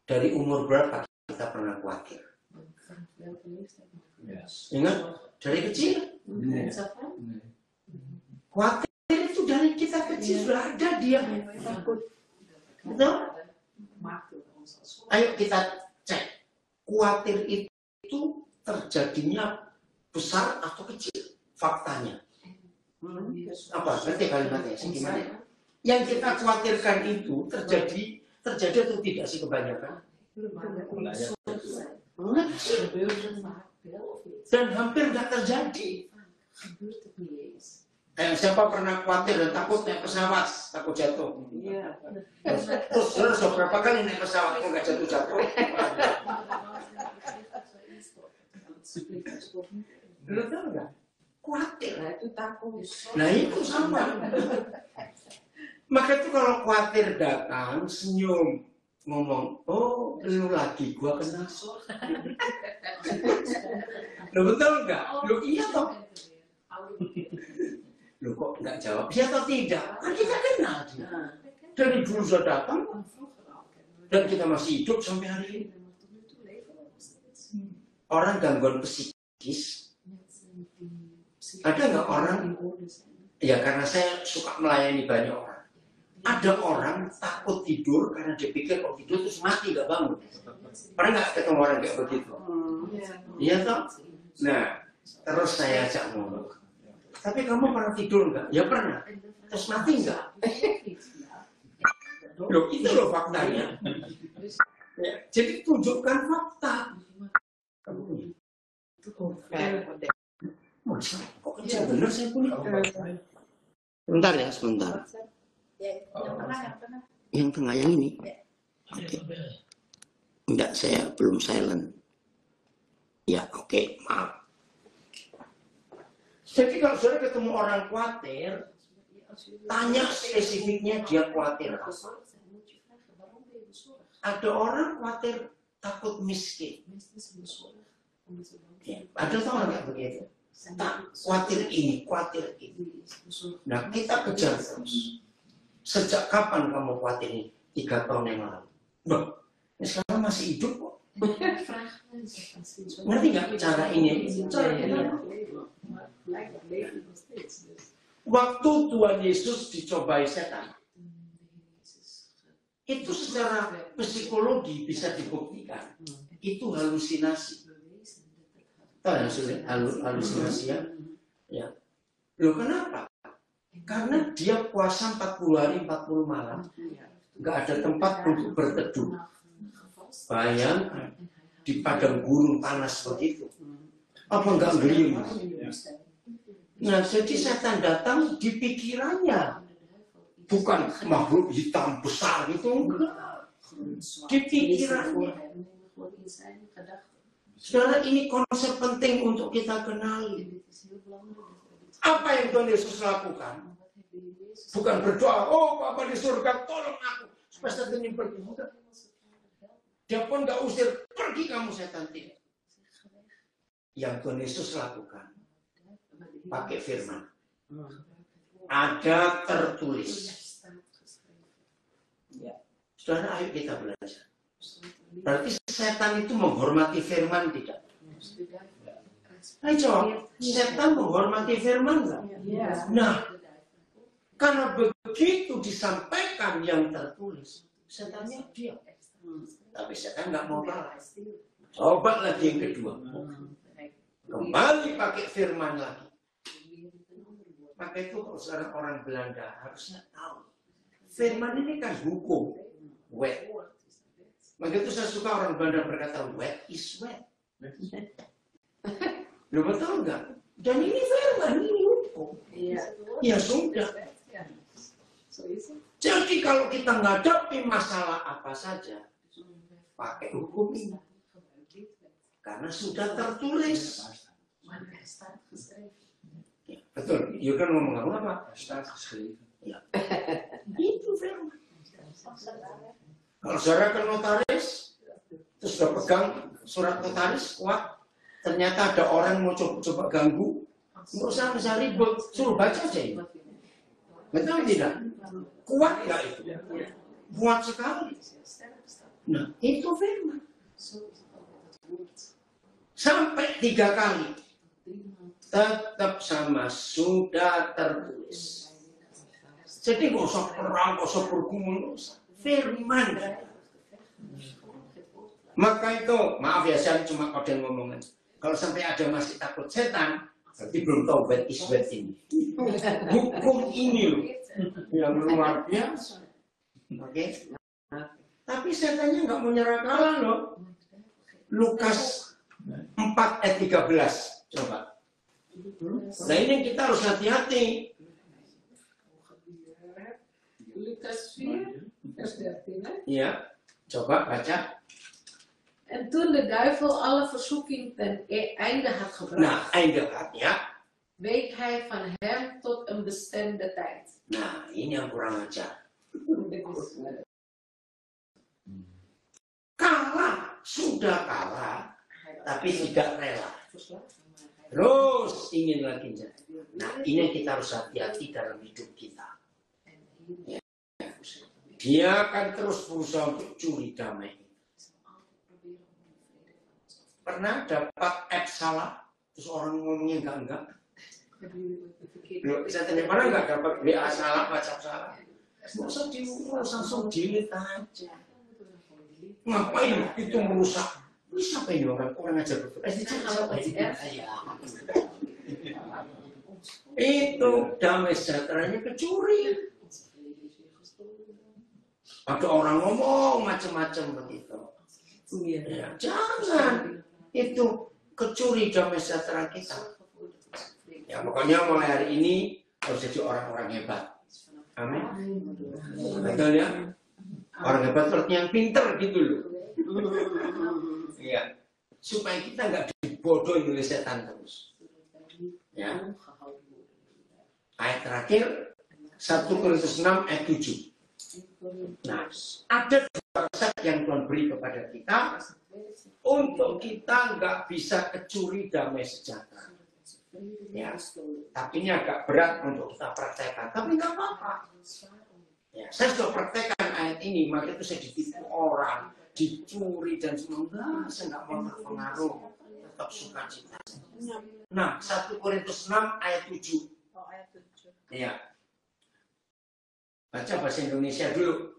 Dari umur berapa kita pernah khawatir? Ingat? Dari kecil. Khawatir itu dari kita kecil sudah ada dia. Betul? Ayo kita cek. Khawatir itu terjadinya besar atau kecil? Faktanya. Apa? Nanti kalimatnya gimana? Yang kita khawatirkan itu terjadi atau tidak sih kebanyakan? Kecil. Dan hampir nggak terjadi. Siapa pernah khawatir dan takut naik pesawat, takut jatuh? Iya. Terus sudah berapa kali naik pesawat kok nggak jatuh-jatuh? Betul nggak? Khawatir. Nah itu takut. Nah itu sama. Maka itu kalau khawatir datang, senyum, ngomong, oh lu lagi, gua kenal. Lo betul nggak? Lo iya toh? Lo kok nggak jawab? Iya atau tidak? Kan kita kenal dia. Dari dulu sudah datang dan kita masih hidup sampai hari ini. Orang gangguan psikis, ada nggak orang? Ya karena saya suka melayani banyak orang. Ada orang takut tidur karena dia pikir kalau tidur terus mati nggak bangun. Pernah nggak ketemu orang kayak begitu? Iya toh? Nah, terus saya ajak ngomong. Tapi kamu pernah tidur nggak? Ya pernah. Terus mati nggak? Loh, itu loh faktanya. Ya, jadi tunjukkan fakta. Kok kecil bener saya punya? Sebentar ya, sebentar. Yang tengah yang ini. Oke. Enggak, saya belum silent. Ya, oke, maaf. Jadi kalau sudah ketemu orang khawatir, tanya spesifiknya dia khawatir. Ada orang khawatir takut miskin. Ya, ada orang nggak begitu? Tak khawatir ini, khawatir ini. Nah, kita kejar terus. Sejak kapan kamu khawatir ini? 3 tahun yang lalu. Loh, ini sekarang masih hidup kok. Ngerti nggak cara ini? Cara ini. Waktu Tuhan Yesus dicobai setan, itu secara psikologi bisa dibuktikan. Itu halusinasi. Tahu halusinasi ya? Ya. Loh kenapa? Karena dia puasa 40 hari 40 malam, nggak ada tempat untuk berteduh. Bayangkan di padang gurun panas seperti itu, apa nggak geliung? Nah, jadi setan datang di pikirannya, bukan makhluk hitam besar itu, enggak. Di pikirannya. Saudara, ini konsep penting untuk kita kenali. Apa yang Tuhan Yesus lakukan? Bukan berdoa, oh Bapa di surga, tolong aku supaya setan ini pergi. Dia pun nggak usir, pergi kamu setan, tidak. Yang Tuhan Yesus lakukan pakai firman. Ada tertulis. Saudara, ayo kita belajar. Berarti setan itu menghormati firman tidak? Ayo jawab, setan menghormati firman enggak? Nah, karena begitu disampaikan yang tertulis, setannya diam. Tapi setan nggak mau kalah. Coba lagi yang kedua. Kembali pakai firman lagi. Maka itu kalau seorang orang Belanda harusnya tahu. Firman ini kan hukum. Wet. Maka itu saya suka orang Belanda berkata, wet is wet. Lu betul nggak? Dan ini firman, ini hukum. Ya sudah. Jadi kalau kita menghadapi masalah apa saja, pakai hukum ini. Karena sudah tertulis. Ya, betul. You kan ngomong apa? Ya. Itu firman. Kalau saudara ke notaris, terus sudah pegang surat notaris kuat, ternyata ada orang mau coba ganggu, nggak usah ribut, suruh baca aja ini. Betul tidak? Kuat nggak itu? Kuat sekali. Nah, itu firman. Sampai 3 kali. Tetap sama, sudah tertulis. Jadi nggak usah perang, nggak usah bergumul, firman. Maka itu, maaf ya, saya cuma kode ngomongin. Kalau sampai ada masih takut setan, berarti belum tahu wet is wet ini. Hukum ini loh, yang luar biasa. Oke? Tapi setannya nggak mau nyerah kalah loh. Lukas 4 ayat 13, coba. Nah ini kita harus hati-hati. Lucas 4, vers 13. Ya, coba baca. En toen de duivel alle verzoeking ten einde had gebracht, Nah, einde had, ya. week hij van hem tot een bestemde tijd. Nah, ini yang kurang ajar. Kalah, sudah kalah, tapi tidak rela. Terus ingin lagi jadi. Nah, ini yang kita harus hati-hati dalam hidup kita. Ya. Dia akan terus berusaha untuk curi damai. Pernah dapat app salah, terus orang ngomongnya enggak. Loh, saya tanya, pernah enggak dapat WA salah, WhatsApp salah? Nggak usah diurus, langsung delete aja. Ngapain itu merusak? Ini siapa ini orang aja berpikir. Itu damai sejahteranya kecuri. Ada orang ngomong macam-macam begitu. Ya, jangan. Itu kecuri damai sejahtera kita. Ya pokoknya mulai hari ini harus jadi orang-orang hebat. Amin. Betul ya? Orang hebat seperti yang pinter gitu loh. Iya. Supaya kita nggak dibodohi oleh setan terus. Ya. Ayat terakhir 1 Korintus 6 ayat 7. Nah, ada resep yang Tuhan beri kepada kita untuk kita nggak bisa kecuri damai sejahtera. Ya, tapi ini agak berat untuk kita praktekkan, tapi nggak apa-apa. Ya, saya sudah praktekkan ayat ini, maka itu saya ditipu orang, dicuri dan semua. Enggak, saya nggak mau terpengaruh, tetap sukacita. Nah, 1 Korintus 6 ayat 7. Oh, ayat 7. Ya. Baca bahasa Indonesia dulu.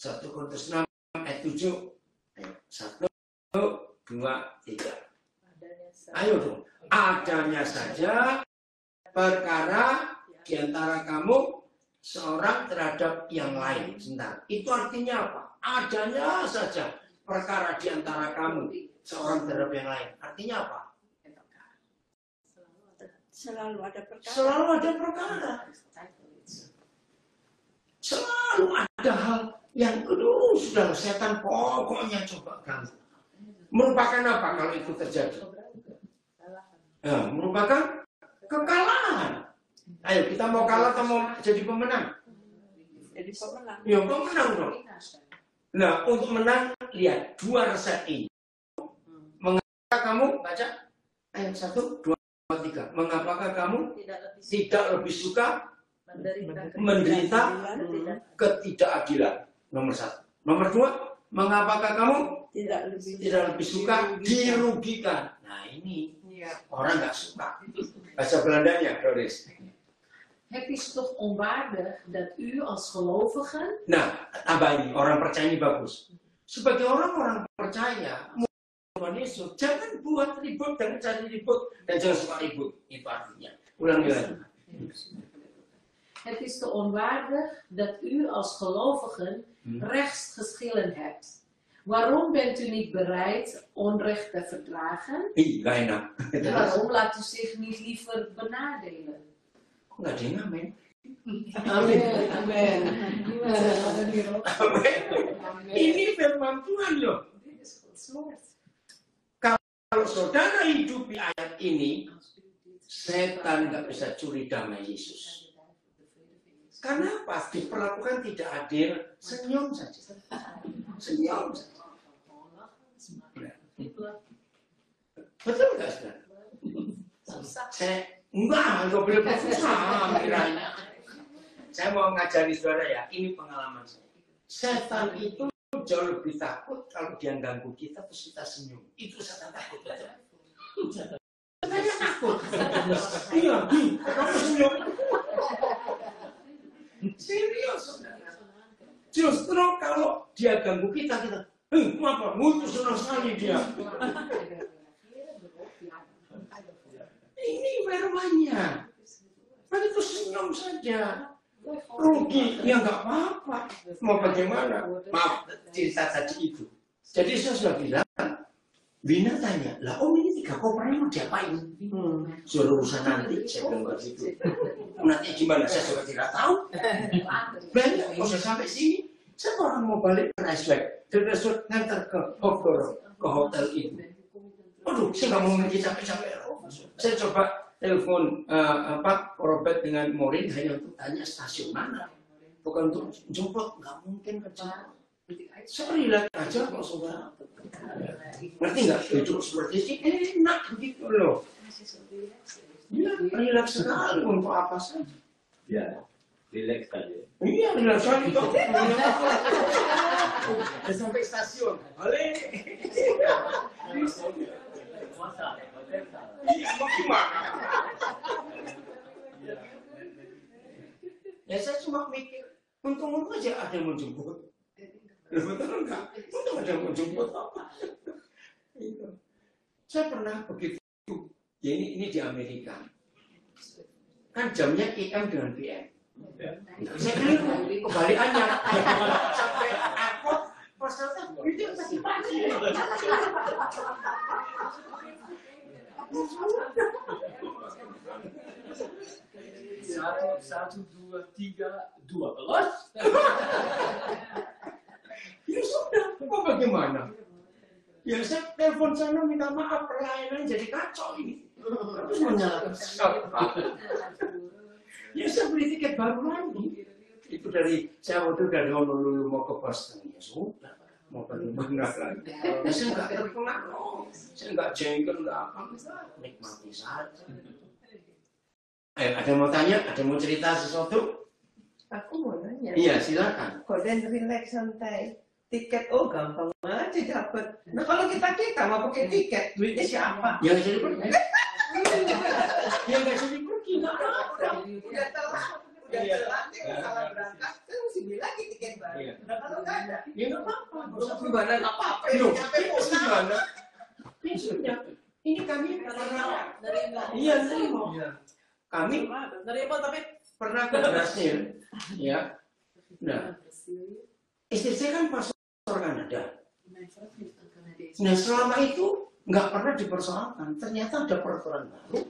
1 Korintus 6 ayat 7. Ayo, 1, 2, 3. Ayo dong. Adanya saja perkara di antara kamu seorang terhadap yang lain. Sebentar. Itu artinya apa? Adanya saja perkara di antara kamu seorang terhadap yang lain. Artinya apa? Selalu ada perkara. Selalu ada perkara. Selalu ada hal yang sudah setan pokoknya coba ganggu. Merupakan apa kalau itu terjadi? Ya, merupakan kekalahan. Ayo kita mau kalah atau mau jadi pemenang? Jadi pemenang. Ya pemenang dong. Nah untuk menang lihat 2 resep ini. Mengapa kamu baca ayat 1, 2, 3. Mengapakah kamu tidak lebih suka menderita ketidakadilan? Nomor 1. Nomor 2. Mengapakah kamu tidak lebih suka dirugikan? Nah ini orang nggak suka. Bahasa Belandanya, Doris. Het is toch onwaardig dat u als gelovigen. Nah, tambah ini orang percaya ini bagus. Sebagai orang-orang percaya, Tuhan Yesus, jangan buat ribut, jangan cari ribut, dan jangan suka ribut. Itu artinya. Ulangi lagi. Het is te onwaardig dat u als gelovigen rechtsgeschillen hebt. Waarom bent u niet bereid onrecht te verdragen? Gak enak. Waarom laat u zich niet liever benadelen? Kok nggak ada yang ngamen? Amin. Amin. Amin. Ini firman Tuhan loh. Kalau saudara hidup di ayat ini, setan nggak bisa curi damai Yesus. Karena apa? Diperlakukan tidak adil, senyum saja. Senyum saja. Betul nggak saudara? Enggak boleh berusaha kiranya. Saya mau ngajari saudara ya, ini pengalaman saya. Setan itu jauh lebih takut kalau dia ganggu kita terus kita senyum. Itu setan takut. Setannya takut. Iya, kamu senyum. Serius. Justru kalau dia ganggu kita, apa? Mutu senang sekali dia. Ini firmannya. Kan itu senyum saja. Rugi, ya nggak apa-apa. Mau bagaimana? Maaf, cerita tadi itu. Jadi saya sudah bilang, Bina tanya, lah om ini 3 koper mau diapain? Suruh urusan nanti, saya bilang begitu. Nanti gimana? Saya juga tidak tahu. Banyak, kalau saya sampai sini, saya orang mau balik ke Resweg. Dari Resweg ngantar ke hotel itu. Aduh, saya nggak mau pergi capek-capek. Saya coba telepon Robert dengan Morin hanya untuk tanya stasiun mana, bukan untuk jemput, nggak mungkin kerja. Saya relax aja kok saudara. Ngerti nggak? Hidup seperti ini enak gitu loh. Ya, relax sekali untuk apa saja. Ya, relax saja. Iya, relax sekali kok. Sampai stasiun, boleh. Iya, gimana? Ya saya cuma mikir, untung aja ada yang mau jemput. Betul enggak? Untung ada yang mau jemput apa? Saya pernah begitu. Ya ini di Amerika. Kan jamnya AM dengan PM. Saya keliru, kebalikannya. Sampai airport, peserta itu masih pagi. 1, 2, 3, 12. Ya sudah, kok bagaimana? Ya saya telepon sana minta maaf, pelayanan jadi kacau ini. Terus menyalahkan siapa? Ya saya beli tiket baru lagi. Itu saya waktu dari Honolulu mau ke Boston. Ya sudah, mau bagaimana lagi? Ya saya nggak terpengaruh, saya nggak jengkel, nggak apa, nikmati saja. Ada yang mau tanya? Ada yang mau cerita sesuatu? Aku mau nanya. Iya, silakan. Kode relax santai. Tiket gampang aja dapat. Nah kalau kita mau pakai tiket, duitnya siapa? Yang jadi pergi. Yang nggak jadi pergi. Udah telat, salah berangkat, kan mesti beli lagi tiket baru. Nah kalau nggak ada, ya nggak apa-apa. Nggak usah gimana, nggak apa-apa. Sampai pulang. Ini kami pernah. Iya, nerima. Kami Nerima tapi pernah ke Brasil, ya. Nah, istri saya kan pastor Kanada. Nah, selama itu nggak pernah dipersoalkan. Ternyata ada peraturan baru.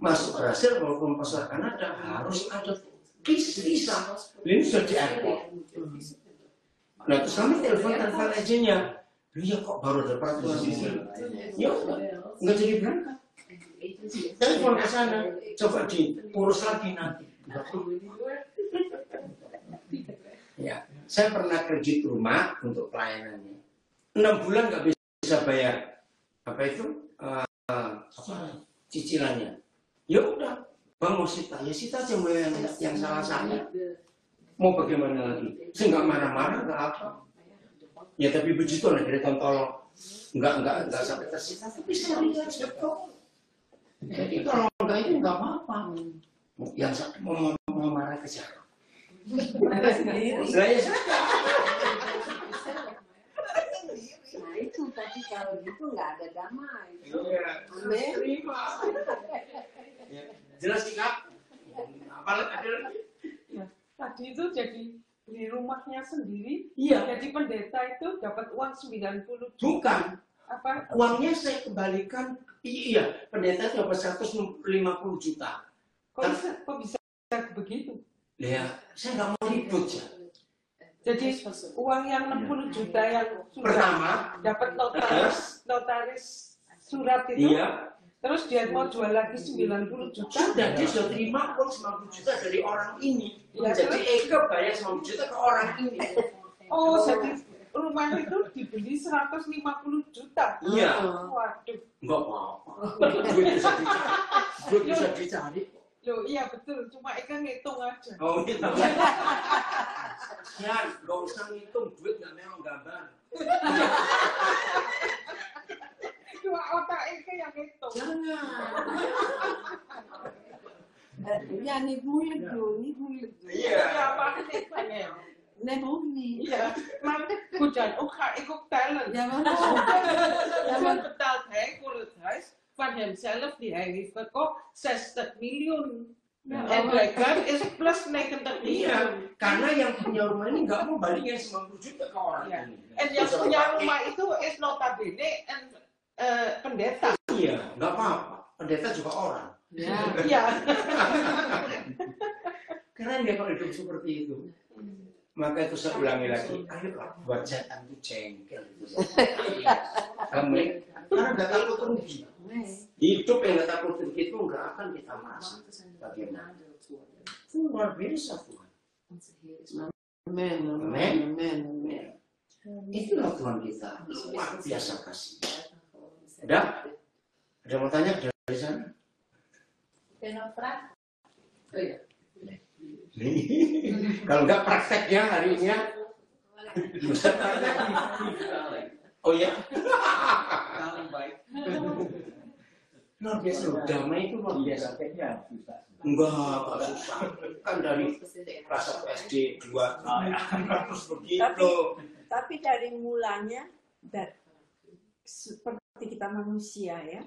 Masuk Brasil walaupun pastor Kanada harus ada visa. Ini sudah di airport. Nah, terus kami telepon agennya. Iya kok baru ada peraturan ini. Ya nggak jadi berangkat. Telepon ke sana, coba diurus lagi nanti. Ya, saya pernah kredit rumah untuk pelayanannya. 6 bulan nggak bisa bayar. Apa itu? Cicilannya. Ya udah, Bang mau sita, ya sita aja yang salah saya. Mau bagaimana lagi? Saya nggak marah-marah, nggak apa. Ya tapi begitu lah dari tolong. Nggak sampai tersita, tapi saya lihat betul. Jadi kalau enggak itu nggak apa-apa. Yang mau marah ke siapa? Saya nah itu tapi kalau gitu nggak ada damai. Jelas sikap. Apalagi ada lagi. Tadi itu jadi beli rumahnya sendiri. Iya. Jadi pendeta itu dapat uang 90 juta. Bukan. Apa? Uangnya saya kembalikan. Iya. Pendeta dapat 150 juta. Kok bisa begitu? Ya, saya nggak mau ribut ya. Jadi uang yang 60 juta yang sudah Pertama, dapat notaris surat itu, iya. terus dia mau jual lagi 90 juta. Sudah dia sudah terima uang 90 juta dari orang ini. Ya, Jadi Eka bayar 90 juta ke orang ini. Oh, jadi rumah itu dibeli 150 juta. Iya. Waduh. Enggak apa-apa. Duit bisa dicari. Loh, iya betul. Cuma Eka ngitung aja. Oh gitu. Ya, nggak usah ngitung duit nggak memang gambar. Cuma otak Eka yang ngitung. Jangan. Ya nih bulat dulu. Iya. Apa nih pengen? Nih. Iya. Nanti hujan. Ikut talent. Ja, maar Hoeveel betaalt hij voor het huis van hemzelf die hij heeft verkocht? 60 miljoen. En blijkbaar is het plus 90 Iya, miljoen. karena yang punya rumah ini nggak mau balikin 90 juta ke orang Iya. ini. En yang punya rumah itu is notabene en pendeta. Iya, nggak apa-apa. Pendeta juga orang. Iya. Keren ya kalau hidup seperti itu. Maka itu saya ulangi lagi, ayolah buat setan itu jengkel itu. Kamu karena nggak takut rugi. Hidup yang nggak takut rugi itu nggak akan kita merasa bagaimana. Itu luar biasa Tuhan. Amin. Itulah Tuhan kita, luar biasa kasih. Ada mau tanya dari sana? Oh iya. Kalau nggak prakteknya hari ini ya. Oh ya. Luar biasa loh, damai itu luar biasa. Enggak susah. Kan dari kelas SD 2 terus begitu. Tapi dari mulanya, seperti kita manusia ya,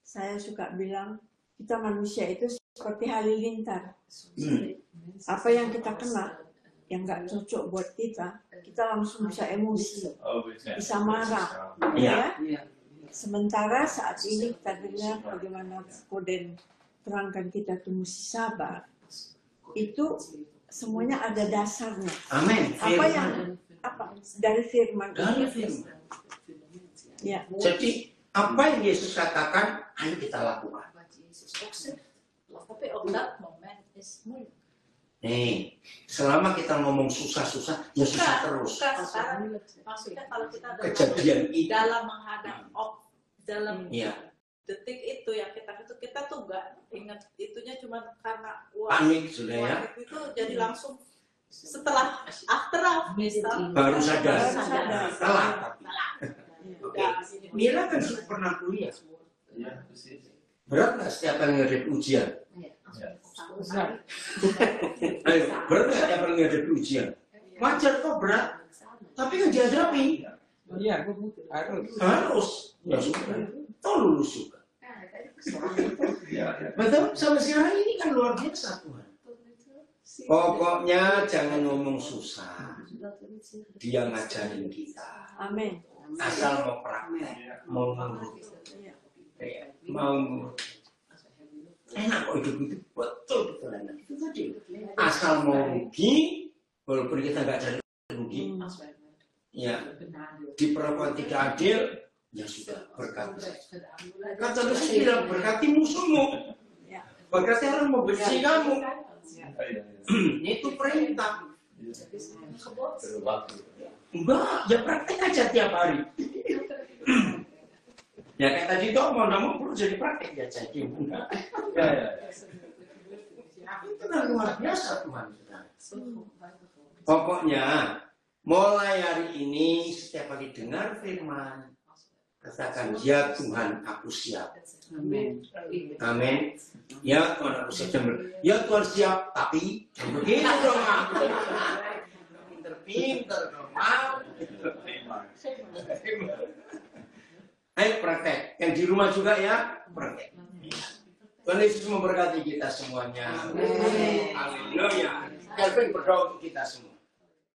saya suka bilang kita manusia itu seperti halilintar. Apa yang kita kena, yang nggak cocok buat kita, kita langsung bisa emosi, bisa marah. Iya. Ya? Sementara saat ini kita dengar bagaimana Koden terangkan kita tuh mesti sabar. Itu semuanya ada dasarnya. Amin. Apa dari firman? Dari firman. Ya. Jadi apa yang Yesus katakan, ayo kita lakukan. Tapi op dat moment is moeilijk. Nih, selama kita ngomong susah-susah, ya susah terus. Maksudnya kalau kita Kejadian itu. dalam menghadap dalam Iya. detik itu yang kita tuh nggak ingat itunya cuma karena Panik sudah ya. itu jadi langsung setelah after Baru sadar. sadar. Telat tapi. Oke. udah Mira kan sudah pernah kuliah. Ya, precies. Berat nggak setiap kali ngadep ujian? Ayo, berat nggak setiap kali ngadep ujian? Wajar kok berat. Tapi kan dihadapi. Iya, harus. Harus. Ya sudah. Toh lulus juga. Betul? Sampai sekarang ini kan luar biasa Tuhan. Pokoknya jangan ngomong susah. Dia ngajarin kita. Amin. Asal mau praktek, mau ngurut. Mau ngurut. Enak kok hidup itu. Betul enak. Itu tadi. Asal mau rugi, walaupun kita nggak cari rugi. Ya, diperlakukan tidak adil, ya sudah berkati. Kata Yesus bilang berkati musuhmu. Berkati orang mau benci kamu. Itu perintah. Enggak, ya praktek aja tiap hari. Ya kayak tadi toh mau perlu jadi praktek ya jadi. Itu kan luar biasa Tuhan. Pokoknya mulai hari ini setiap kali dengar firman katakan ya Tuhan aku siap. Amin. Amin. Ya Tuhan aku siap. Ya Tuhan siap tapi begitu dong aku. Pinter dong. Ayo praktek. Yang di rumah juga ya praktek. Tuhan Yesus memberkati kita semuanya. Haleluya. Kelvin berdoa untuk kita semua.